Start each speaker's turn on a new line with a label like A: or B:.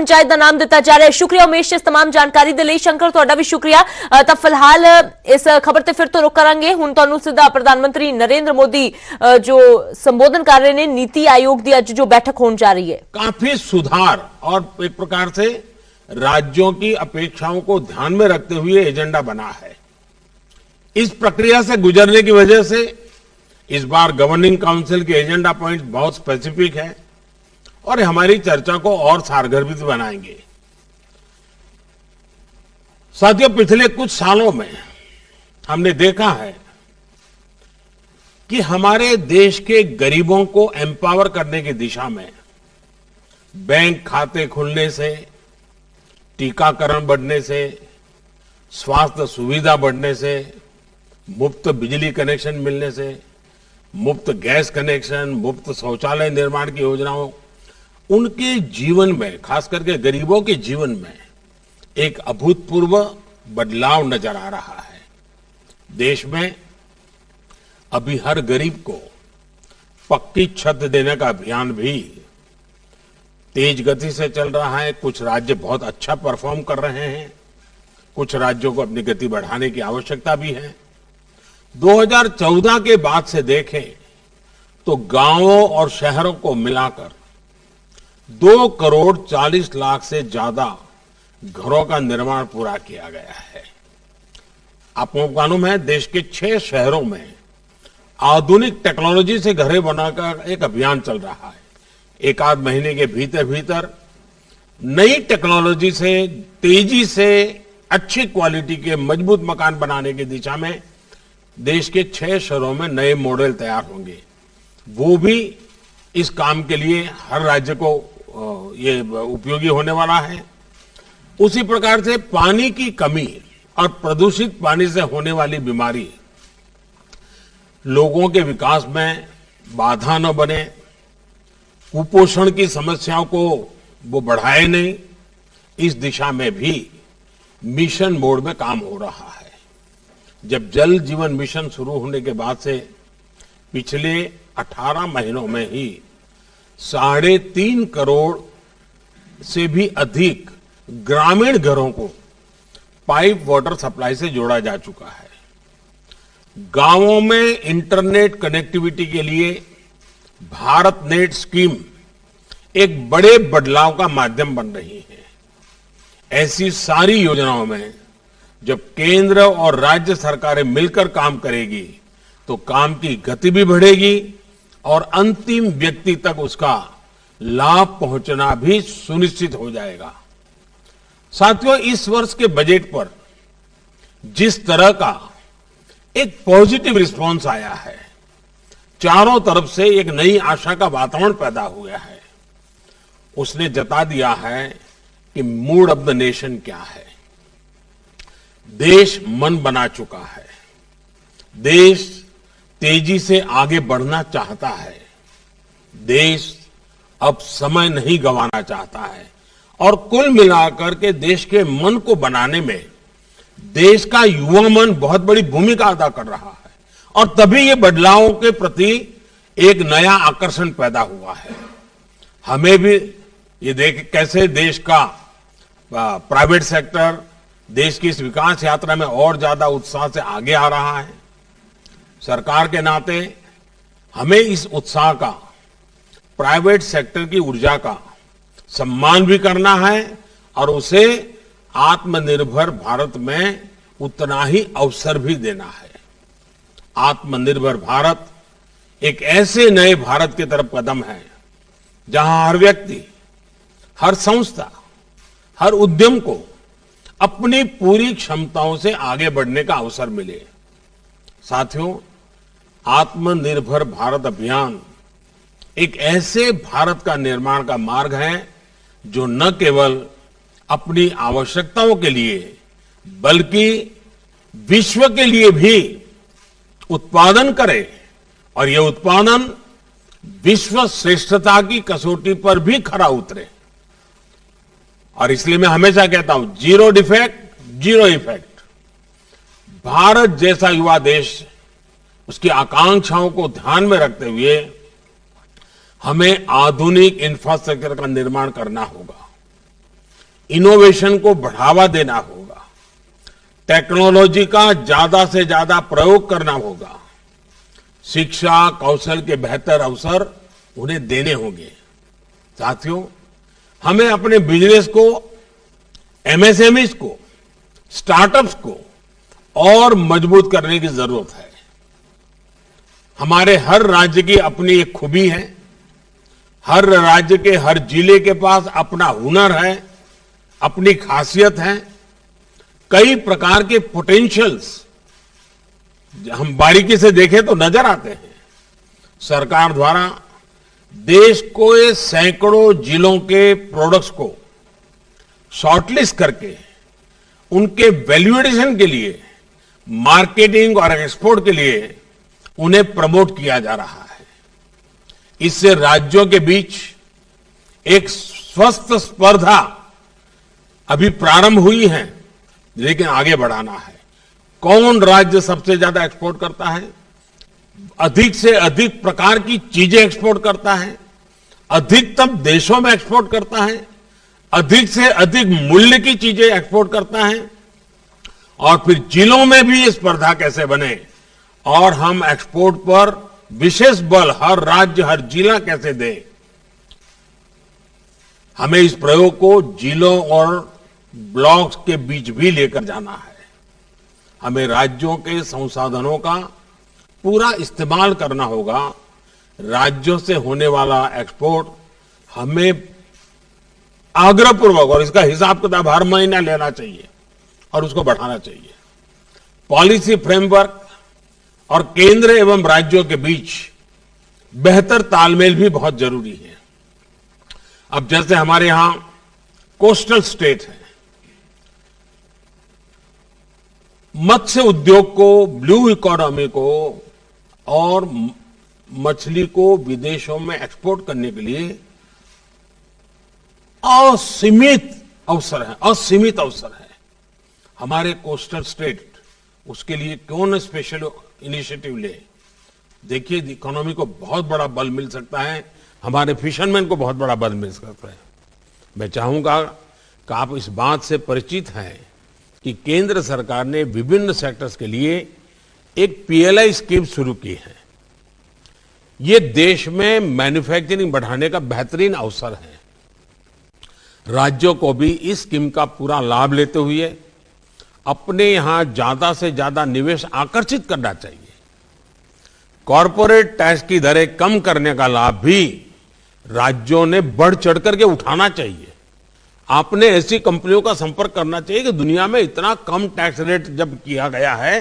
A: पंचायत का नाम दिता जा रहा है। शुक्रिया उमेश, इस तमाम जानकारी के लिए। शंकर तुहाडा भी शुक्रिया। तो फिलहाल इस खबर से फिर तो रुक करांगे। हुण तुहानूं सीधा प्रधानमंत्री नरेंद्र मोदी जो संबोधन कर रहे हैं नीति आयोग की अज जो बैठक होने जा रही है।
B: काफी सुधार और एक प्रकार से राज्यों की अपेक्षाओं को ध्यान में रखते हुए एजेंडा बना है। इस प्रक्रिया से गुजरने की वजह से इस बार गवर्निंग काउंसिल के एजेंडा पॉइंट्स बहुत स्पेसिफिक है और हमारी चर्चा को और सारगर्भित बनाएंगे। साथियों, पिछले कुछ सालों में हमने देखा है कि हमारे देश के गरीबों को एम्पावर करने की दिशा में बैंक खाते खुलने से, टीकाकरण बढ़ने से, स्वास्थ्य सुविधा बढ़ने से, मुफ्त बिजली कनेक्शन मिलने से, मुफ्त गैस कनेक्शन, मुफ्त शौचालय निर्माण की योजनाओं, उनके जीवन में, खास करके गरीबों के जीवन में एक अभूतपूर्व बदलाव नजर आ रहा है। देश में अभी हर गरीब को पक्की छत देने का अभियान भी तेज गति से चल रहा है। कुछ राज्य बहुत अच्छा परफॉर्म कर रहे हैं, कुछ राज्यों को अपनी गति बढ़ाने की आवश्यकता भी है। 2014 के बाद से देखें तो गांवों और शहरों को मिलाकर 2 करोड़ 40 लाख से ज्यादा घरों का निर्माण पूरा किया गया है। आपको मालूम है, देश के 6 शहरों में आधुनिक टेक्नोलॉजी से घरें बनाकर एक अभियान चल रहा है। एक आध महीने के भीतर भीतर नई टेक्नोलॉजी से तेजी से अच्छी क्वालिटी के मजबूत मकान बनाने की दिशा में देश के 6 शहरों में नए मॉडल तैयार होंगे। वो भी इस काम के लिए हर राज्य को ये उपयोगी होने वाला है। उसी प्रकार से पानी की कमी और प्रदूषित पानी से होने वाली बीमारी लोगों के विकास में बाधा न बने, कुपोषण की समस्याओं को वो बढ़ाए नहीं, इस दिशा में भी मिशन मोड में काम हो रहा है। जब जल जीवन मिशन शुरू होने के बाद से पिछले 18 महीनों में ही 3.5 करोड़ से भी अधिक ग्रामीण घरों को पाइप वाटर सप्लाई से जोड़ा जा चुका है। गांवों में इंटरनेट कनेक्टिविटी के लिए भारत नेट स्कीम एक बड़े बदलाव का माध्यम बन रही है। ऐसी सारी योजनाओं में जब केंद्र और राज्य सरकारें मिलकर काम करेगी तो काम की गति भी बढ़ेगी और अंतिम व्यक्ति तक उसका लाभ पहुंचना भी सुनिश्चित हो जाएगा। साथियों, इस वर्ष के बजट पर जिस तरह का एक पॉजिटिव रिस्पांस आया है, चारों तरफ से एक नई आशा का वातावरण पैदा हुआ है, उसने जता दिया है कि मूड ऑफ द नेशन क्या है। देश मन बना चुका है, देश तेजी से आगे बढ़ना चाहता है, देश अब समय नहीं गंवाना चाहता है और कुल मिलाकर के देश के मन को बनाने में देश का युवा मन बहुत बड़ी भूमिका अदा कर रहा है और तभी ये बदलावों के प्रति एक नया आकर्षण पैदा हुआ है। हमें भी ये देख कैसे देश का प्राइवेट सेक्टर देश की इस विकास यात्रा में और ज्यादा उत्साह से आगे आ रहा है। सरकार के नाते हमें इस उत्साह का, प्राइवेट सेक्टर की ऊर्जा का सम्मान भी करना है और उसे आत्मनिर्भर भारत में उतना ही अवसर भी देना है। आत्मनिर्भर भारत एक ऐसे नए भारत की तरफ कदम है जहां हर व्यक्ति, हर संस्था, हर उद्यम को अपनी पूरी क्षमताओं से आगे बढ़ने का अवसर मिले। साथियों, आत्मनिर्भर भारत अभियान एक ऐसे भारत का निर्माण का मार्ग है जो न केवल अपनी आवश्यकताओं के लिए बल्कि विश्व के लिए भी उत्पादन करे और यह उत्पादन विश्व श्रेष्ठता की कसौटी पर भी खरा उतरे। और इसलिए मैं हमेशा कहता हूं, zero defect zero effect. Bharat जैसा युवा देश, उसकी आकांक्षाओं को ध्यान में रखते हुए हमें आधुनिक इंफ्रास्ट्रक्चर का निर्माण करना होगा। इनोवेशन को बढ़ावा देना होगा, टेक्नोलॉजी का ज्यादा से ज्यादा प्रयोग करना होगा, शिक्षा कौशल के बेहतर अवसर उन्हें देने होंगे। साथियों, हमें अपने बिजनेस को, एमएसएमईज को, स्टार्टअप्स को और मजबूत करने की जरूरत है। हमारे हर राज्य की अपनी एक खूबी है, हर राज्य के हर जिले के पास अपना हुनर है, अपनी खासियत है, कई प्रकार के पोटेंशियल्स हम बारीकी से देखें तो नजर आते हैं। सरकार द्वारा देश को ये सैकड़ों जिलों के प्रोडक्ट्स को शॉर्टलिस्ट करके उनके वैल्यूएडिशन के लिए, मार्केटिंग और एक्सपोर्ट के लिए उन्हें प्रमोट किया जा रहा है। इससे राज्यों के बीच एक स्वस्थ स्पर्धा अभी प्रारंभ हुई है, लेकिन आगे बढ़ाना है। कौन राज्य सबसे ज्यादा एक्सपोर्ट करता है, अधिक से अधिक प्रकार की चीजें एक्सपोर्ट करता है, अधिकतम देशों में एक्सपोर्ट करता है, अधिक से अधिक मूल्य की चीजें एक्सपोर्ट करता है, और फिर जिलों में भी ये स्पर्धा कैसे बने और हम एक्सपोर्ट पर विशेष बल हर राज्य हर जिला कैसे दे। हमें इस प्रयोग को जिलों और ब्लॉक्स के बीच भी लेकर जाना है। हमें राज्यों के संसाधनों का पूरा इस्तेमाल करना होगा। राज्यों से होने वाला एक्सपोर्ट हमें आग्रहपूर्वक, और इसका हिसाब किताब हर महीना लेना चाहिए और उसको बढ़ाना चाहिए। पॉलिसी फ्रेमवर्क और केंद्र एवं राज्यों के बीच बेहतर तालमेल भी बहुत जरूरी है। अब जैसे हमारे यहां कोस्टल स्टेट है, मत्स्य उद्योग को, ब्लू इकोनॉमी को और मछली को विदेशों में एक्सपोर्ट करने के लिए असीमित अवसर है। हमारे कोस्टल स्टेट उसके लिए क्यों न स्पेशल इनिशिएटिव ले। देखिए, इकोनॉमी को बहुत बड़ा बल मिल सकता है, हमारे फिशरमैन को बहुत बड़ा बल मिल सकता है। मैं चाहूंगा कि आप इस बात से परिचित हैं कि केंद्र सरकार ने विभिन्न सेक्टर्स के लिए एक पीएलआई स्कीम शुरू की है। ये देश में मैन्युफैक्चरिंग बढ़ाने का बेहतरीन अवसर है। राज्यों को भी इस स्कीम का पूरा लाभ लेते हुए अपने यहां ज्यादा से ज्यादा निवेश आकर्षित करना चाहिए। कॉरपोरेट टैक्स की दरें कम करने का लाभ भी राज्यों ने बढ़ चढ़ करके उठाना चाहिए। आपने ऐसी कंपनियों का संपर्क करना चाहिए कि दुनिया में इतना कम टैक्स रेट जब किया गया है